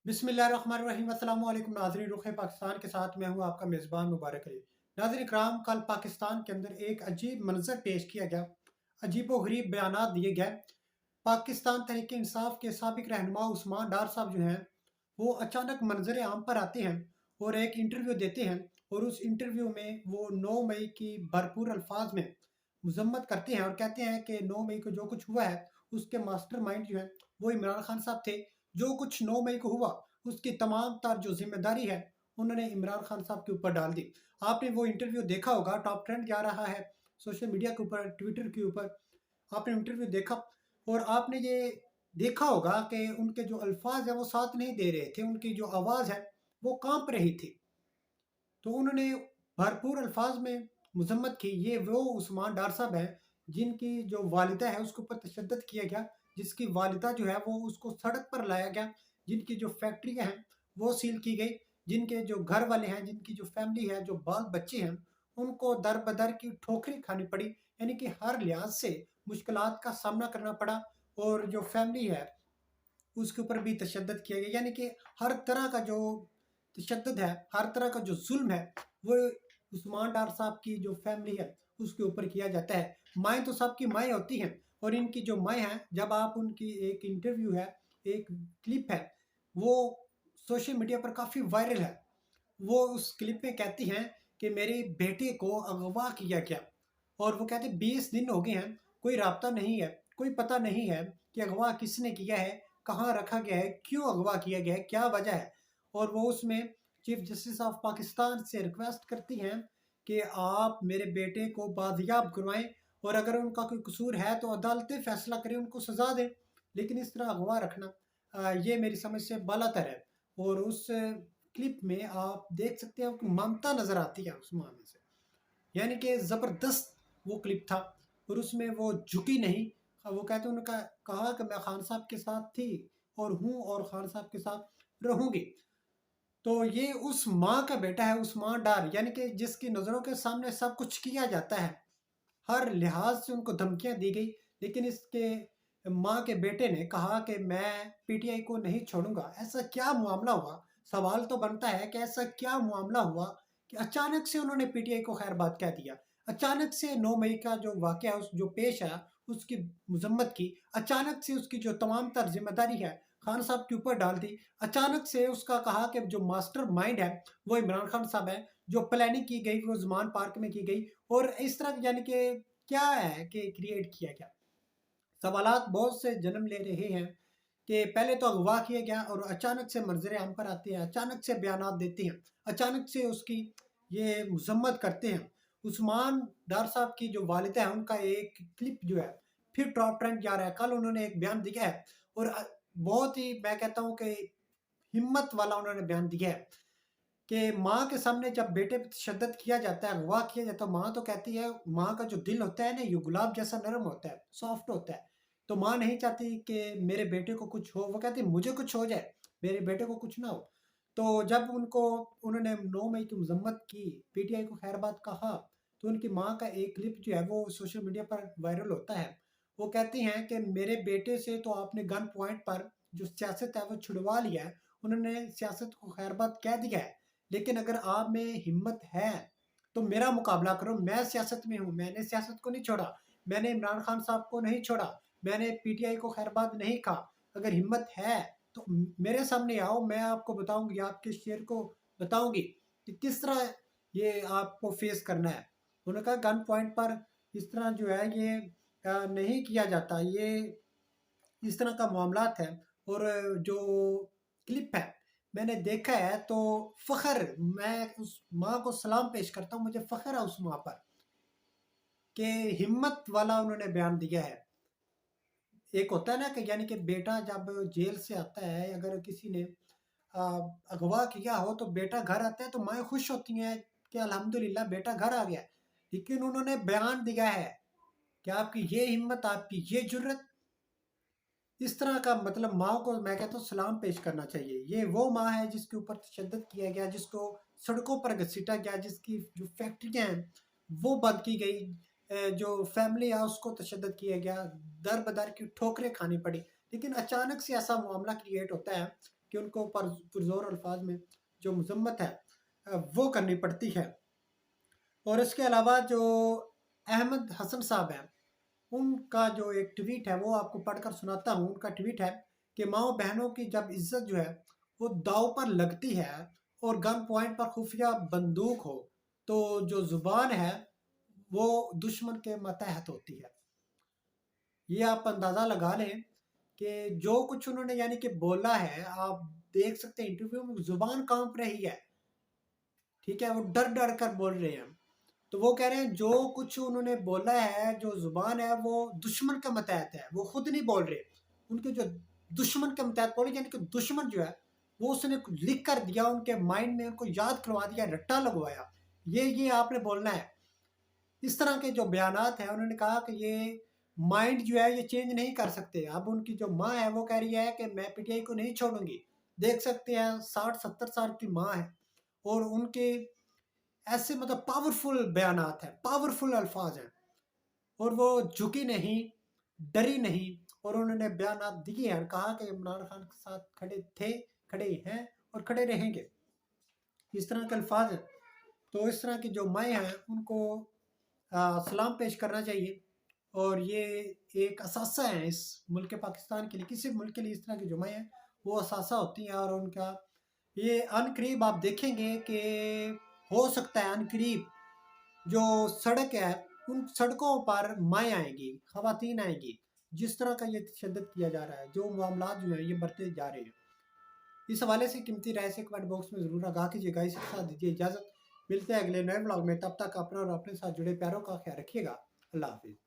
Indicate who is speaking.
Speaker 1: बिस्मिल्लाहिर्रहमानिर्रहीम। अस्सलाम वालेकुम नाज़रीन, रुख़ पाकिस्तान के साथ मैं हूँ आपका मेज़बान मुबारक अली। नाज़रीन इकराम, कल पाकिस्तान के अंदर एक अजीब मंज़र पेश किया गया, अजीबो-गरीब बयानात दिए गए। पाकिस्तान तहरीक इंसाफ के साबिक रहनुमा उस्मान डार साहब जो हैं, वो अचानक मंज़र आम पर आते हैं और एक इंटरव्यू देते हैं और उस इंटरव्यू में वो 9 मई की भरपूर अल्फाज में मज़म्मत करते हैं और कहते हैं कि 9 मई को जो कुछ हुआ है, उसके मास्टरमाइंड जो हैं, वो इमरान खान साहब थे। जो कुछ 9 मई को हुआ, उसकी तमाम तर जो ज़िम्मेदारी है, उन्होंने इमरान खान साहब के ऊपर डाल दी। आपने वो इंटरव्यू देखा होगा, टॉप ट्रेंड जा रहा है सोशल मीडिया के ऊपर, ट्विटर के ऊपर। आपने इंटरव्यू देखा और आपने ये देखा होगा कि उनके जो अल्फाज हैं वो साथ नहीं दे रहे थे, उनकी जो आवाज़ है वो काँप रही थी। तो उन्होंने भरपूर अल्फाज में मजम्मत की। ये वो उस्मान डार साहब हैं जिनकी जो वालिदा है उसके ऊपर तशद्दुद किया गया, जिसकी वालिदा जो है वो उसको सड़क पर लाया गया, जिनकी जो फैक्ट्रियाँ हैं वो सील की गई, जिनके जो घर वाले हैं, जिनकी जो फैमिली है, जो बाल बच्चे हैं, उनको दर बदर की ठोकरें खानी पड़ी। यानी कि हर लिहाज से मुश्किलात का सामना करना पड़ा और जो फैमिली है उसके ऊपर भी तशद्दुद किया गया। यानी कि हर तरह का जो तशद्दुद है, हर तरह का जो ज़ुल्म है, वो उस्मान डार साहब की जो फैमिली है, उसके ऊपर किया जाता है। माएँ तो सबकी माएँ होती हैं और इनकी जो माएँ हैं, जब आप उनकी एक इंटरव्यू है, एक क्लिप है, वो सोशल मीडिया पर काफ़ी वायरल है। वो उस क्लिप में कहती हैं कि मेरे बेटे को अगवा किया गया और वो कहते 20 दिन हो गए हैं, कोई राब्ता नहीं है, कोई पता नहीं है कि अगवा किसने किया है, कहाँ रखा गया है, क्यों अगवा किया गया है, क्या वजह है। और वो उसमें चीफ जस्टिस ऑफ पाकिस्तान से रिक्वेस्ट करती हैं कि आप मेरे बेटे को बाजियाब करवाएं और अगर उनका कोई कसूर है तो अदालतें फैसला करें, उनको सज़ा दें। लेकिन इस तरह अगवा रखना ये मेरी समझ से बालातर है। और उस क्लिप में आप देख सकते हैं कि ममता नज़र आती है उस माँ में से। यानी कि ज़बरदस्त वो क्लिप था और उसमें वो झुकी नहीं। वो कहते हैं, उन्होंने कहा कि मैं खान साहब के साथ थी और हूँ और खान साहब के साथ रहूँगी। तो ये उस माँ का बेटा है, उस्मान डार, यानी कि जिसकी नज़रों के सामने सब कुछ किया जाता है, हर लिहाज से उनको धमकियाँ दी गई। लेकिन इसके माँ के बेटे ने कहा कि मैं पीटीआई को नहीं छोड़ूंगा। ऐसा क्या मामला हुआ? सवाल तो बनता है कि ऐसा क्या मामला हुआ कि अचानक से उन्होंने पीटीआई को खैरबाद कह दिया। अचानक से 9 मई का जो वाक़या उस जो पेश आया, उसकी मजम्मत की। अचानक से उसकी जो तमाम तर जिम्मेदारी है खान साहब के ऊपर डाल दी। अचानक से उसका कहा कि जो मास्टर माइंड है वो इमरान खान साहब है, जो प्लानिंग की गई वो ज़मान पार्क में की गई और इस तरह यानी कि क्या है कि क्रिएट किया गया। सवालात बहुत से जन्म ले रहे हैं कि पहले तो अगवा किया गया और अचानक से मंजर आम पर आते हैं, अचानक से बयानात देते हैं, अचानक से उसकी ये मजम्मत करते हैं। उस्मान डार साहब की जो वालिदा है उनका एक क्लिप जो है फिर टॉप ट्रेंड जा रहा है। कल उन्होंने एक बयान दिया है और बहुत ही मैं कहता हूँ कि हिम्मत वाला उन्होंने बयान दिया है कि माँ के सामने जब बेटे पे तशद्दुद किया जाता है, अगवा किया जाता है, माँ तो कहती है, माँ का जो दिल होता है ना, ये गुलाब जैसा नरम होता है, सॉफ्ट होता है। तो माँ नहीं चाहती कि मेरे बेटे को कुछ हो, वो कहती मुझे कुछ हो जाए, मेरे बेटे को कुछ ना हो। तो जब उन्होंने 9 मई की मजम्मत की, पीटीआई को खैरबाद कहा, तो उनकी माँ का एक क्लिप जो है वो सोशल मीडिया पर वायरल होता है। वो कहती हैं कि मेरे बेटे से तो आपने गन पॉइंट पर जो सियासत है वो छुड़वा लिया है, उन्होंने सियासत को खैरबाद कह दिया है। लेकिन अगर आप में हिम्मत है तो मेरा मुकाबला करो, मैं सियासत में हूँ, मैंने सियासत को नहीं छोड़ा, मैंने इमरान खान साहब को नहीं छोड़ा, मैंने पीटीआई को खैरबाद नहीं कहा। अगर हिम्मत है तो मेरे सामने आओ, मैं आपको बताऊंगी, आपके शेर को बताऊंगी कि किस तरह ये आपको फेस करना है। उन्होंने कहा गन पॉइंट पर इस तरह जो है ये नहीं किया जाता, ये इस तरह का मामलात है। और जो क्लिप है मैंने देखा है तो फ़ख्र, मैं उस माँ को सलाम पेश करता हूँ, मुझे फ़ख्र है उस माँ पर कि हिम्मत वाला उन्होंने बयान दिया है। एक होता है ना कि यानी कि बेटा जब जेल से आता है, अगर किसी ने अ, अगवा किया हो तो बेटा घर आता है तो माएँ खुश होती हैं कि अल्हम्दुलिल्लाह बेटा घर आ गया। लेकिन उन्होंने बयान दिया है कि आपकी ये हिम्मत, आपकी ये जुर्रत, इस तरह का मतलब माँ को मैं कहता हूँ सलाम पेश करना चाहिए। ये वो माँ है जिसके ऊपर तशद्दुद किया गया, जिसको सड़कों पर घसीटा गया, जिसकी जो फैक्ट्रियाँ हैं वो बंद की गई, जो फैमिली है उसको तशद्दुद किया गया, दर बदर की ठोकरें खानी पड़ी। लेकिन अचानक से ऐसा मामला क्रिएट होता है کہ ان کو پرزور الفاظ میں جو مذمت ہے وہ کرنی پڑتی ہے۔ اور اس کے علاوہ جو احمد حسن صاحب ہیں، ان کا جو ایک ٹویٹ ہے وہ آپ کو پڑھ کر سناتا ہوں۔ ان کا ٹویٹ ہے کہ ماؤں بہنوں کی جب عزت جو ہے وہ داؤ پر لگتی ہے اور گن پوائنٹ پر خفیہ بندوق ہو تو جو زبان ہے وہ دشمن کے ماتحت ہوتی ہے۔ یہ آپ اندازہ لگا لیں کہ جو کچھ انہوں نے یعنی کہ بولا ہے، آپ دیکھ سکتے ہیں انٹرویو میں زبان کانپ رہی ہے، ٹھیک ہے، وہ ڈر ڈر کر بول رہے ہیں۔ تو وہ کہہ رہے ہیں جو کچھ انہوں نے بولا ہے، جو زبان ہے وہ دشمن کے متحد ہے، وہ خود نہیں بول رہے، ان کے جو دشمن کے متحد بولے، یعنی کہ دشمن جو ہے وہ اس نے لکھ کر دیا ان کے مائنڈ میں، ان کو یاد کروا دیا، رٹا لگوایا، یہ آپ نے بولنا ہے۔ اس طرح کے جو بیانات ہیں، انہوں نے کہا کہ یہ مائنڈ جو ہے یہ چینج نہیں کر سکتے۔ اب ان کی جو ماں ہے وہ کہہ رہی ہے کہ میں پی ٹی آئی کو نہیں چھوڑوں گی، دیکھ سکتے ہیں 60-70 سال کی ماں ہے، اور ان کے ایسے مطلب پاورفل بیانات ہیں، پاورفل الفاظ ہیں، اور وہ جھکی نہیں، ڈری نہیں، اور انہوں نے بیانات دیے ہیں، کہا کہ عمران خان کے ساتھ کھڑے تھے، کھڑے ہیں اور کھڑے رہیں گے۔ اس طرح کے الفاظ ہیں۔ تو اس طرح کی جو مائیں ہیں ان کو سلام پیش کرنا چاہیے، اور یہ ایک اثاثہ ہیں اس ملک پاکستان کے لیے۔ کسی ملک کے لیے اس طرح کی جو مائیں ہیں وہ اثاثہ ہوتی ہیں، اور ان کا یہ ان قریب آپ دیکھیں گے کہ ہو سکتا ہے ان قریب جو سڑک ہے ان سڑکوں پر مائیں آئیں گی، خواتین آئیں گی، جس طرح کا یہ تشدد کیا جا رہا ہے، جو معاملات جو ہیں یہ بڑھتے جا رہے ہیں۔ اس حوالے سے قیمتی رائے سے کمنٹ باکس میں ضرور آگاہ کیجیے گا۔ اس کے ساتھ دیجیے اجازت، ملتے ہیں اگلے نئے ولاگ میں، تب تک اپنا اور اپنے ساتھ جڑے پیاروں کا خیال رکھیے گا۔ اللہ حافظ۔